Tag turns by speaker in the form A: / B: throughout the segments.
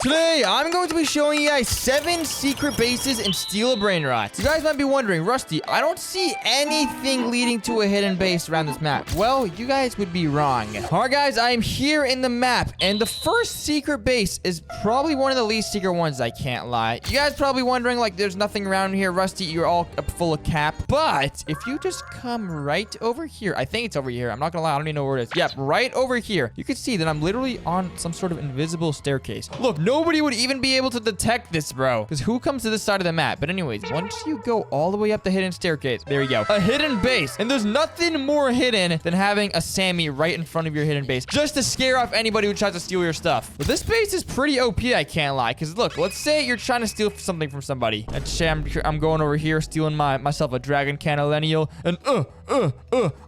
A: Today, I'm going to be showing you guys 7 secret bases and steal a Brainrot. You guys might be wondering, Rusty, I don't see anything leading to a hidden base around this map. Well, you guys would be wrong. Alright guys, I am here in the map, and the first secret base is probably one of the least secret ones, I can't lie. You guys probably wondering, like, there's nothing around here, Rusty, you're all full of cap. But, if you just come right over here, I think it's over here, I'm not gonna lie, I don't even know where it is. Yep, right over here, you can see that I'm literally on some sort of invisible staircase. Look, nobody would even be able to detect this, bro. Because who comes to this side of the map? But anyways, once you go all the way up the hidden staircase, there you go. A hidden base. And there's nothing more hidden than having a Sammy right in front of your hidden base. Just to scare off anybody who tries to steal your stuff. But this base is pretty OP, I can't lie. Because look, let's say you're trying to steal something from somebody. Let's say I'm going over here, stealing myself a dragon cannellenial. And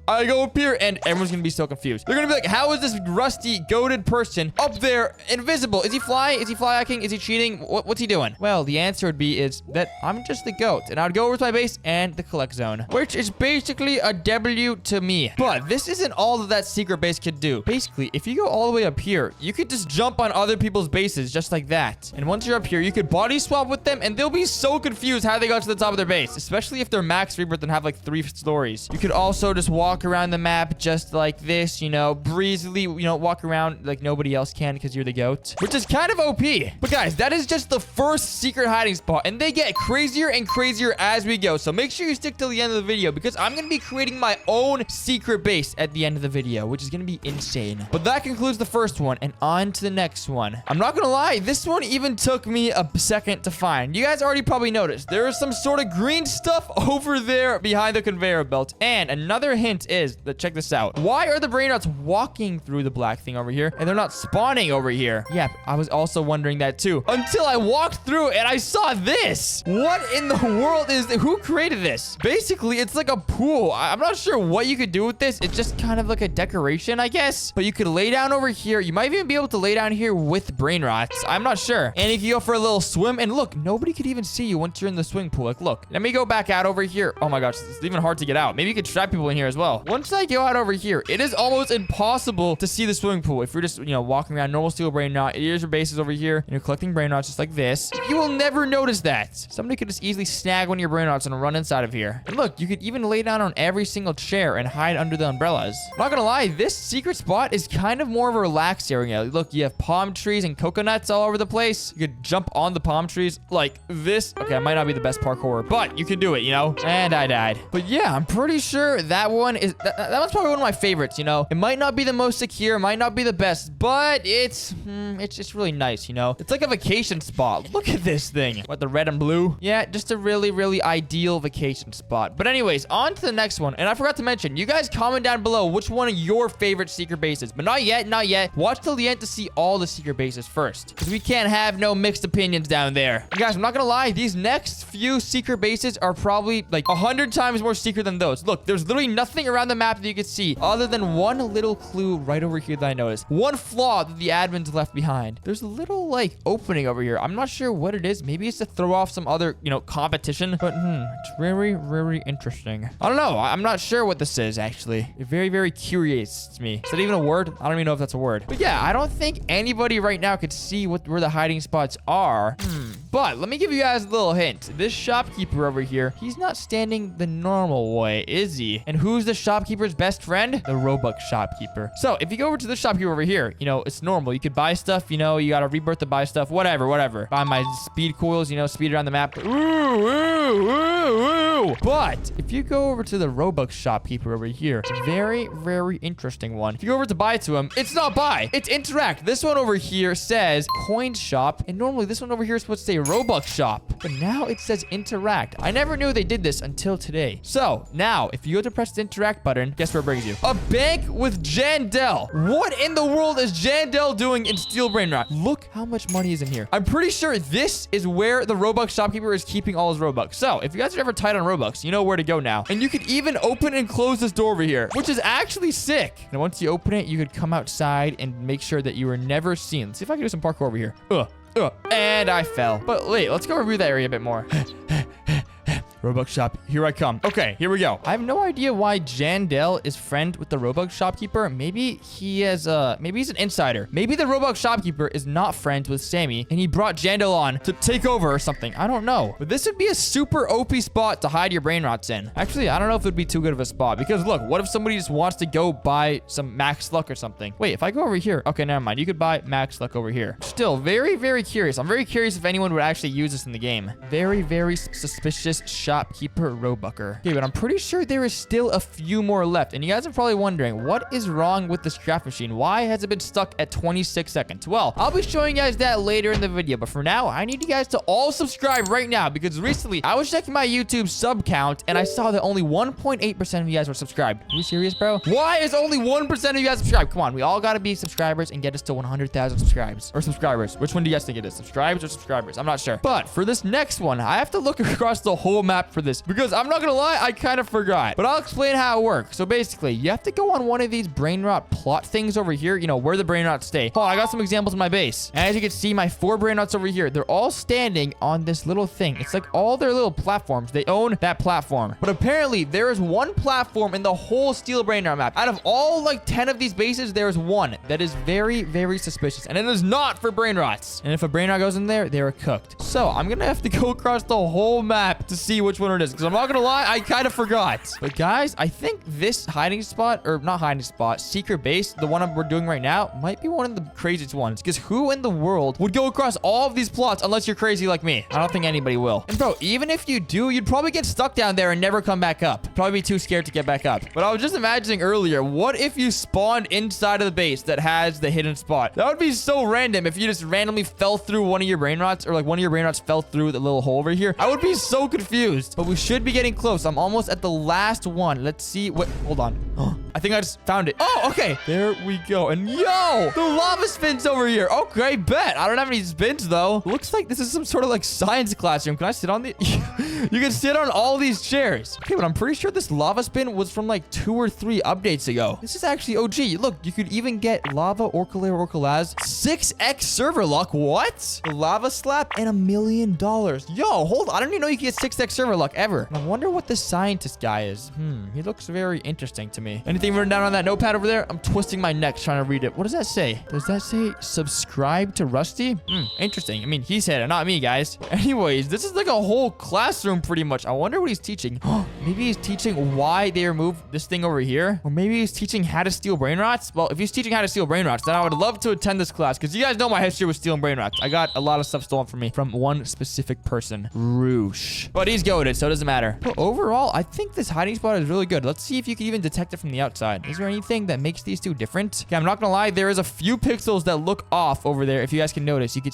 A: I go up here and everyone's gonna be so confused. They're gonna be like, how is this rusty, goated person up there invisible? Is he flying? Is he fly hacking? Is he cheating? What's he doing? Well, the answer would be is that I'm just the goat. And I would go over to my base and the collect zone, which is basically a W to me. But this isn't all that secret base could do. Basically, if you go all the way up here, you could just jump on other people's bases just like that. And once you're up here, you could body swap with them and they'll be so confused how they got to the top of their base, especially if they're max rebirth and have like 3 stories. You could also just walk around the map just like this, you know, breezily, you know, walk around like nobody else can because you're the goat, which is kind of OP. But guys, that is just the first secret hiding spot, and they get crazier and crazier as we go. So make sure you stick till the end of the video because I'm going to be creating my own secret base at the end of the video, which is going to be insane. But that concludes the first one, and on to the next one. I'm not going to lie, this one even took me a second to find. You guys already probably noticed there is some sort of green stuff over there behind the conveyor belt. And another hint is that, check this out. Why are the Brainrots walking through the black thing over here and they're not spawning over here? Yep, I was also wondering that too until I walked through and I saw this. What in the world is who created this? Basically, it's like a pool. I'm not sure what you could do with this. It's just kind of like a decoration, I guess. But you could lay down over here. You might even be able to lay down here with Brainrots. I'm not sure. And if you go for a little swim, and look, nobody could even see you once you're in the swimming pool. Like, look, let me go back out over here. Oh my gosh, it's even hard to get out. Maybe you could trap people in here as well. Once I go out over here, it is almost impossible to see the swimming pool. If you're just, you know, walking around normal steel Brainrot, here's your bases over here, and you're collecting Brainrots just like this, you will never notice that. Somebody could just easily snag one of your Brainrots and run inside of here. And look, you could even lay down on every single chair and hide under the umbrellas. I'm not gonna lie, this secret spot is kind of more of a relaxed area. Look, you have palm trees and coconuts all over the place. You could jump on the palm trees like this. Okay, it might not be the best parkour, but you can do it, you know? And I died. But yeah, I'm pretty sure that one is, that one's probably one of my favorites, you know? It might not be the most secure, might not be the best, but it's really nice, you know? It's like a vacation spot. Look at this thing. What, the red and blue? Yeah, just a really, really ideal vacation spot. But anyways, on to the next one. And I forgot to mention, you guys comment down below which one of your favorite secret bases. But not yet, not yet. Watch till the end to see all the secret bases first, because we can't have no mixed opinions down there. And guys, I'm not gonna lie, these next few secret bases are probably like 100 times more secret than those. Look, there's literally nothing around the map that you can see other than one little clue right over here that I noticed. One flaw that the admins left behind. There's a little like opening over here. I'm not sure what it is. Maybe it's to throw off some other, you know, competition. But it's very, very interesting. I don't know. I'm not sure what this is actually. It very, very curious me. Is that even a word? I don't even know if that's a word. But yeah, I don't think anybody right now could see where the hiding spots are. But let me give you guys a little hint. This shopkeeper over here, he's not standing the normal way, is he? And who's the shopkeeper's best friend? The Robux shopkeeper. So if you go over to the shopkeeper over here, you know, it's normal. You could buy stuff, you know, you gotta rebirth to buy stuff, whatever. Buy my speed coils, you know, speed around the map. But if you go over to the Robux shopkeeper over here, it's a very, very interesting one. If you go over to buy to him, it's not buy, it's interact. This one over here says coin shop, and normally this one over here is supposed to say Robux shop, but now it says interact. I never knew they did this until today. So now if you go to press the interact button, guess where it brings you? A bank with Jandel. What in the world is Jandel doing in Steel Brainrot? Look how much money is in here. I'm pretty sure this is where the Robux shopkeeper is keeping all his Robux. So if you guys are ever tight on Robux, you know where to go now. And you could even open and close this door over here, which is actually sick. And once you open it, you could come outside and make sure that you were never seen. Let's see if I can do some parkour over here. And I fell. But wait, let's go review that area a bit more. Robux shop, here I come. Okay, here we go. I have no idea why Jandel is friend with the Robux shopkeeper. Maybe he has maybe he's an insider. Maybe the Robux shopkeeper is not friends with Sammy and he brought Jandel on to take over or something. I don't know. But this would be a super OP spot to hide your brain rots in. Actually, I don't know if it would be too good of a spot because look, what if somebody just wants to go buy some max luck or something? Wait, if I go over here, okay, never mind. You could buy max luck over here. Still, very, very curious. I'm very curious if anyone would actually use this in the game. Very, very suspicious shopkeeper Robucker. Okay, but I'm pretty sure there is still a few more left. And you guys are probably wondering, what is wrong with this craft machine? Why has it been stuck at 26 seconds? Well, I'll be showing you guys that later in the video. But for now, I need you guys to all subscribe right now because recently I was checking my YouTube sub count and I saw that only 1.8% of you guys were subscribed. Are you serious, bro? Why is only 1% of you guys subscribed? Come on, we all got to be subscribers and get us to 100,000 subscribes. Or subscribers. Which one do you guys think it is? Subscribes or subscribers? I'm not sure. But for this next one, I have to look across the whole map for this because I'm not gonna lie, I kind of forgot. But I'll explain how it works. So basically, you have to go on one of these Brainrot plot things over here, you know, where the Brainrots stay. Oh, I got some examples in my base. And as you can see, my 4 Brainrots over here, they're all standing on this little thing. It's like all their little platforms. They own that platform. But apparently, there is one platform in the whole Steel Brainrot map. Out of all like 10 of these bases, there is one that is very, very suspicious. And it is not for Brainrots. And if a Brainrot goes in there, they are cooked. So I'm gonna have to go across the whole map to see which one it is. Because I'm not gonna lie, I kind of forgot. But guys, I think this hiding spot, or not hiding spot, secret base, the one we're doing right now, might be one of the craziest ones. Because who in the world would go across all of these plots unless you're crazy like me? I don't think anybody will. And bro, even if you do, you'd probably get stuck down there and never come back up. Probably be too scared to get back up. But I was just imagining earlier, what if you spawned inside of the base that has the hidden spot? That would be so random if you just randomly fell through one of your Brainrots, or like one of your Brainrots fell through the little hole over here. I would be so confused. But we should be getting close. I'm almost at the last one. Let's see what... Hold on. I think I just found it. Oh, okay. There we go. And yo, the lava spins over here. Okay, bet. I don't have any spins though. Looks like this is some sort of like science classroom. Can I sit on the... You can sit on all these chairs. Okay, but I'm pretty sure this lava spin was from like 2 or 3 updates ago. This is actually OG. Look, you could even get lava, Orcalair, Orcalaz, 6x server luck. What? The lava slap and $1 million. Yo, hold on. I didn't even know you could get 6x server luck ever. I wonder what this scientist guy is. He looks very interesting to me. Anything written down on that notepad over there? I'm twisting my neck trying to read it. What does that say? Does that say subscribe to Rusty? Interesting. I mean, he said it, not me, guys. Anyways, this is like a whole classroom pretty much. I wonder what he's teaching. Maybe he's teaching why they removed this thing over here. Or maybe he's teaching how to steal Brainrots. Well, if he's teaching how to steal Brainrots, then I would love to attend this class because you guys know my history with stealing Brainrots. I got a lot of stuff stolen from me from one specific person, Roush. But he's goated, so it doesn't matter. But overall, I think this hiding spot is really good. Let's see if you can even detect it from the outside. Is there anything that makes these two different? Okay, I'm not gonna lie. There is a few pixels that look off over there. If you guys can notice, you can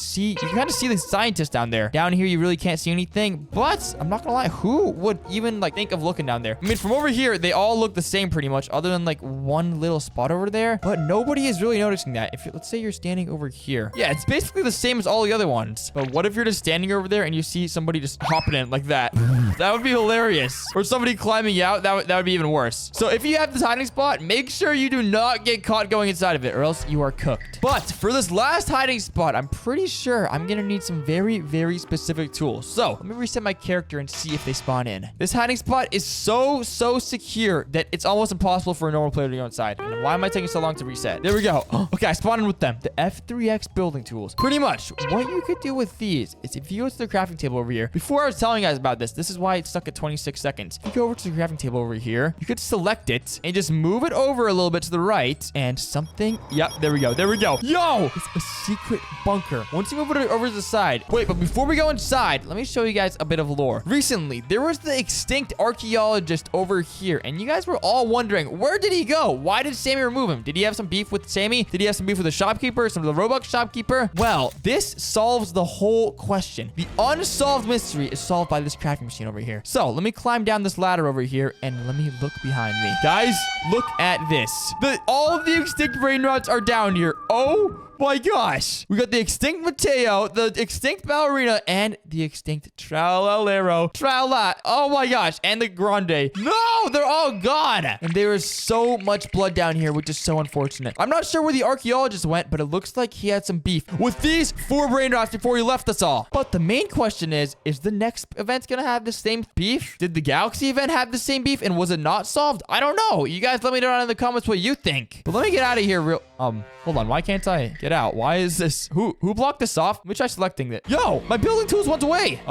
A: kind of see the scientist down there. Down here, you really can't see anything. But I'm not gonna lie. Who would even like think of looking down there? I mean, from over here, they all look the same pretty much, other than like one little spot over there. But nobody is really noticing that. If let's say you're standing over here, yeah, it's basically the same as all the other ones. But what if you're just standing over there and you see somebody just hopping in like that? That would be hilarious. Or somebody climbing out. That would be even worse. So if you have this hiding spot, make sure you do not get caught going inside of it, or else you are cooked. But for this last hiding spot, I'm pretty sure I'm gonna need some very, very specific tools. So let me reset my character and see if they spawn in. This hiding spot is so secure that it's almost impossible for a normal player to go inside. And why am I taking so long to reset? There we go. Okay, I spawned in with them. The F3X building tools. Pretty much what you could do with these is if you go to the crafting table over here. Before I was telling you guys about this is why it's stuck at 26 seconds. If you go over to the crafting table over here, you could select it and just move it over a little bit to the right and something. Yep, there we go. There we go. Yo, it's a secret bunker. Once you move it over to the side. Wait, but before we go inside, let me show you guys a bit of lore. Recently, there was the extinct archaeologist over here, and you guys were all wondering, where did he go? Why did Sammy remove him? Did he have some beef with Sammy? Did he have some beef with the shopkeeper? Some of the Robux shopkeeper? Well, this solves the whole question. The unsolved mystery is solved by this crafting machine over here. So let me climb down this ladder over here and let me look behind me. Guys, look at this. All of the extinct brain rots are down here. Oh my gosh. We got the extinct Mateo, the extinct ballerina, and the extinct Tralalero. Trala. Oh my gosh. And the Grande. No, they're all gone. And there is so much blood down here, which is so unfortunate. I'm not sure where the archaeologist went, but it looks like he had some beef with these 4 brain rots before he left us all. But the main question is the next event gonna have the same beef? Did the galaxy event have the same beef, and was it not solved? I don't know. You guys let me know down in the comments what you think. But let me get out of here real... hold on. Why can't I get out? Why is this... Who blocked this off? Let me try selecting it. Yo, my building tools went away.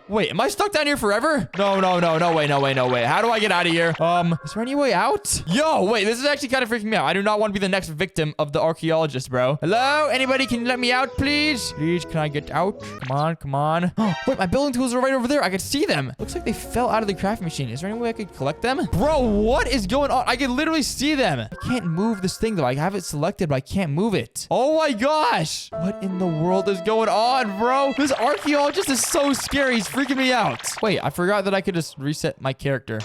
A: Wait, am I stuck down here forever? No way. How do I get out of here? Is there any way out? Yo, wait, this is actually kind of freaking me out. I do not want to be the next victim of the archaeologist, bro. Hello? Anybody, can you let me out, please? Please, can I get out? Come on. Wait, my building tools are right over there. I could see them. Looks like they fell out of the crafting machine. Is there any way I could collect them? Bro, what is going on? I can literally see them. I can't move this thing, though. I have it selected, but I can't move it. Oh my gosh. What in the world is going on, bro? This archaeologist is so scary. He's freaking me out. Wait, I forgot that I could just reset my character.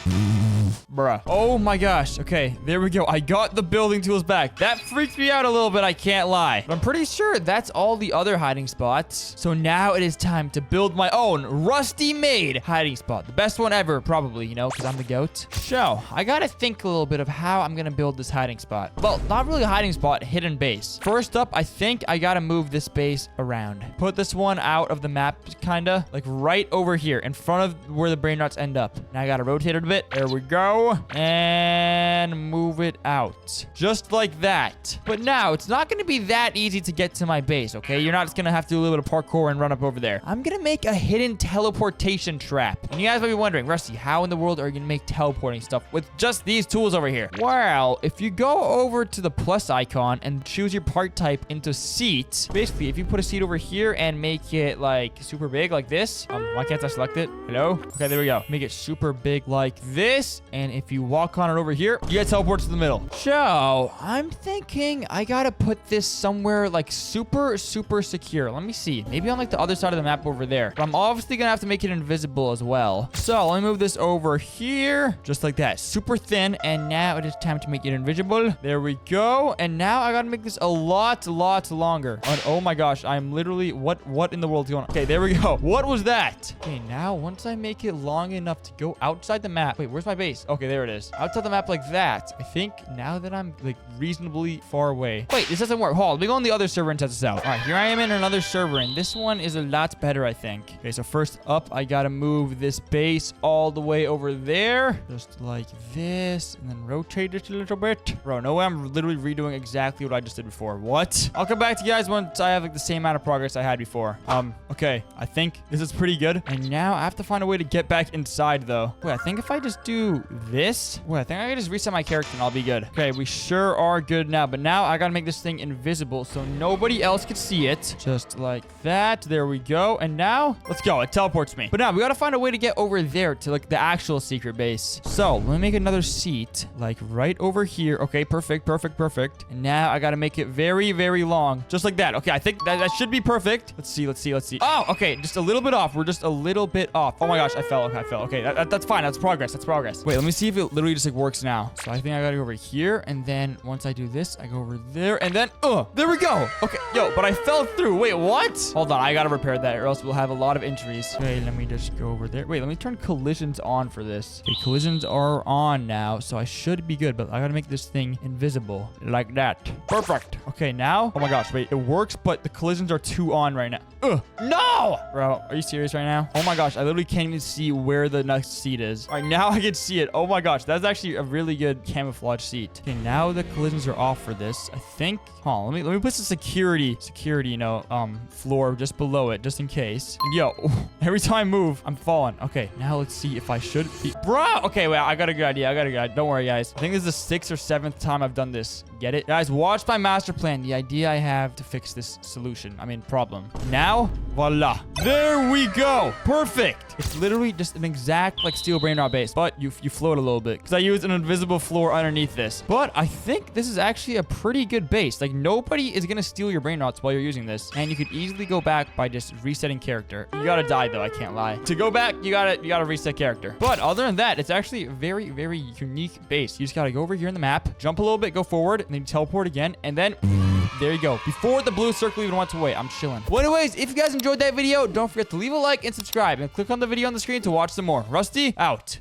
A: Bruh. Oh my gosh. Okay, there we go. I got the building tools back. That freaked me out a little bit, I can't lie. But I'm pretty sure that's all the other hiding spots. So now it is time to build my own rusty-made hiding spot. The best one ever, probably, you know, because I'm the goat. So, I gotta think a little bit of how I'm gonna build this hiding spot. Well, not really a hiding spot, hidden base. First up, I think I gotta move this base around. Put this one out of the map, kinda, like right over here, in front of where the brain rots end up. Now I gotta rotate it a bit. There we go. And move it out. Just like that. But now, it's not going to be that easy to get to my base, okay? You're not just going to have to do a little bit of parkour and run up over there. I'm going to make a hidden teleportation trap. And you guys might be wondering, Rusty, how in the world are you going to make teleporting stuff with just these tools over here? Well, if you go over to the plus icon and choose your part type into seat, basically, if you put a seat over here and make it, like, super big like this. Why can't I select it? Hello? Okay, there we go. Make it super big like this. And if you walk on it over here, you get teleported to the middle. So, I'm thinking I gotta put this somewhere like super secure. Let me see. Maybe on like the other side of the map over there. But I'm obviously gonna have to make it invisible as well. So, let me move this over here. Just like that. Super thin. And now it is time to make it invisible. There we go. And now I gotta make this a lot longer. And oh my gosh, I'm literally... What in the world is going on? Okay, there we go. What was that? Okay, now once I make it long enough to go outside the map... Wait, where's my base? Okay, there it is. Outside the map like that. I think now that I'm like reasonably far away. Wait, this doesn't work. Hold on. Let me go on the other server and test this out. All right, here I am in another server, and this one is a lot better, I think. Okay, so first up, I gotta move this base all the way over there. Just like this, and then rotate it a little bit. Bro, no way I'm literally redoing exactly what I just did before. What? I'll come back to you guys once I have like the same amount of progress I had before. Okay. I think this is pretty good. And now I have to find a way to get back inside, though. Wait, I think if I just do this... Wait, I think I can just reset my character and I'll be good. Okay, we sure are good now. But now I gotta make this thing invisible so nobody else can see it. Just like that. There we go. And now, let's go. It teleports me. But now we gotta find a way to get over there to like the actual secret base. So, let me make another seat like right over here. Okay, perfect. And now I gotta make it very long. Just like that. Okay, I think that should be perfect. Let's see. Oh, okay. Just a little bit off. We're just a little bit off. Oh my gosh, I fell. Okay, that's fine. That's progress. Wait, let me see if it literally just like works now. So I think I gotta go over here, and then once I do this, I go over there, and then there we go. Okay, yo, but I fell through. Wait, what? Hold on, I gotta repair that, or else we'll have a lot of injuries. Okay, let me just go over there. Wait, let me turn collisions on for this. Okay, collisions are on now, so I should be good, but I gotta make this thing invisible like that. Perfect. Okay, now, oh my gosh, wait, it works, but the collisions are too on right now. No! Bro, are you serious right now? Oh my gosh, I literally can't even see where the next seat is. All right, now I can see it. Oh my gosh, that's actually a really good camouflage seat. Okay, now the collisions are off for this. I think, hold on, let me put some security, you know, floor just below it, just in case. And yo, every time I move, I'm falling. Okay, now let's see if I should be, bro. Okay, wait, I got a good idea. Don't worry, guys. I think this is the 6th or 7th time I've done this. Get it? Guys, watch my master plan. The idea I have to fix this problem. Now, voila. There we go. Perfect. It's literally just an exact like steel brain rot base, but you float a little bit because I used an invisible floor underneath this. But I think this is actually a pretty good base. Like nobody is gonna steal your brain rots while you're using this, and you could easily go back by just resetting character. You gotta die though. I can't lie. To go back, you gotta reset character. But other than that, it's actually a very unique base. You just gotta go over here in the map, jump a little bit, go forward, and then teleport again, and then There you go. Before the blue circle even went away. I'm chilling. Well, anyways, if you guys enjoyed that video, don't forget to leave a like and subscribe. And click on the video on the screen to watch some more. Rusty, out.